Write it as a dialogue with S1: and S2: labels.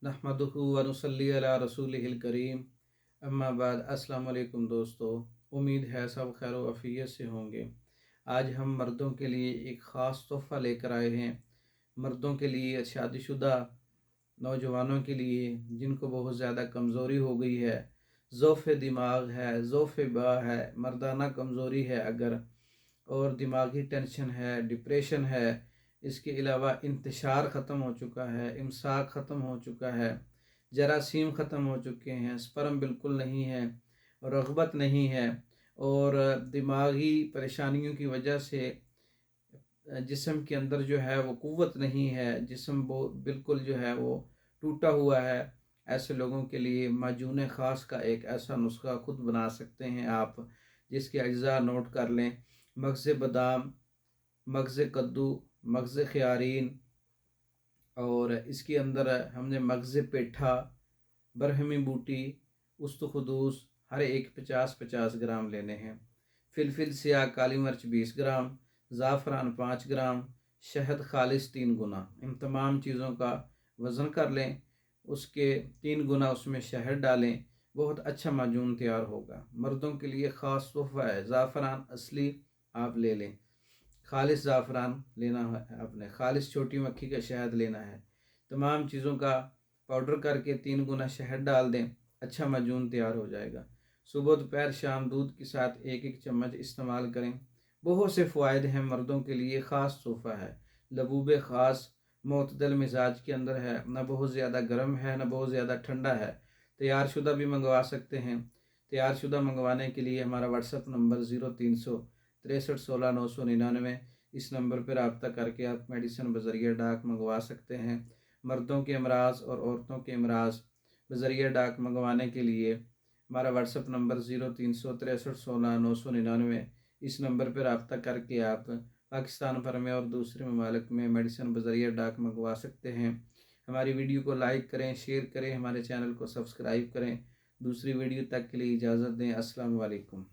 S1: नहमदुहु व नुसल्ली अला रसूलिहिल करीम अम्मा बाद। अस्सलाम वालेकुम दोस्तों, उम्मीद है सब खैर व आफियत से होंगे। आज हम मर्दों के लिए एक ख़ास तोहफ़ा लेकर आए हैं। मर्दों के लिए, शादीशुदा नौजवानों के लिए जिनको बहुत ज़्यादा कमज़ोरी हो गई है, ज़ौफ़ दिमाग है, ज़ौफ़ बा है, मर्दाना कमज़ोरी है अगर, और दिमागी टेंशन है, डिप्रेशन है, इसके अलावा इंतशार ख़त्म हो चुका है, इमसाक ख़त्म हो चुका है, जरासीम ख़त्म हो चुके हैं, स्पर्म बिल्कुल नहीं है, रग़बत नहीं है, और दिमागी परेशानियों की वजह से जिस्म के अंदर जो है वो क़ुव्वत नहीं है, जिस्म वो बिल्कुल जो है वो टूटा हुआ है। ऐसे लोगों के लिए माजून ख़ास का एक ऐसा नुस्खा ख़ुद बना सकते हैं आप, जिसके अज्जा नोट कर लें। मग़ज़ बादाम, मग़ज़ कद्दू, मग़ज़ ख़यारीन, और इसके अंदर हमने मग़ज़ पेठा, बरहमी बूटी, उस्तखुदूस हर एक 50-50 ग्राम लेने हैं। फिलफिल सियाह काली मिर्च 20 ग्राम, ज़ाफ़रान 5 ग्राम, शहद खालिस 3 गुना। इन तमाम चीज़ों का वज़न कर लें, उसके 3 गुना उसमें शहद डालें, बहुत अच्छा माजून तैयार होगा। मर्दों के लिए ख़ास तोहफ़ा है। ज़ाफ़रान असली आप ले लें, खालिस ज़ाफ़रान लेना है आपने, खालिस छोटी मक्खी का शहद लेना है। तमाम चीज़ों का पाउडर करके 3 गुना शहद डाल दें, अच्छा माजून तैयार हो जाएगा। सुबह दोपहर शाम दूध के साथ 1-1 चम्मच इस्तेमाल करें। बहुत से फ़वाइद हैं, मर्दों के लिए ख़ास तोहफ़ा है। लबूब ख़ास मोतदल मिजाज के अंदर है, ना बहुत ज़्यादा गर्म है ना बहुत ज़्यादा ठंडा है। तैयार शुदा भी मंगवा सकते हैं। तैयार शुदा मंगवाने के लिए हमारा व्हाट्सअप नंबर 0363 16 999, इस नंबर पर रब्ता करके आप मेडिसिन बज़रिया डाक मंगवा सकते हैं। मर्दों के अमराज़ और औरतों के अमराज़ बज़रिया डाक मंगवाने के लिए हमारा व्हाट्सअप नंबर 0363 16 999, इस नंबर पर रब्ता करके आप पाकिस्तान भर में और दूसरे ममालिक में मेडिसिन बज़रिया डाक मंगवा सकते हैं। हमारी वीडियो को लाइक करें, शेयर करें, हमारे चैनल को सब्सक्राइब करें। दूसरी वीडियो तक के लिए इजाज़त दें। अस्सलाम वालेकुम।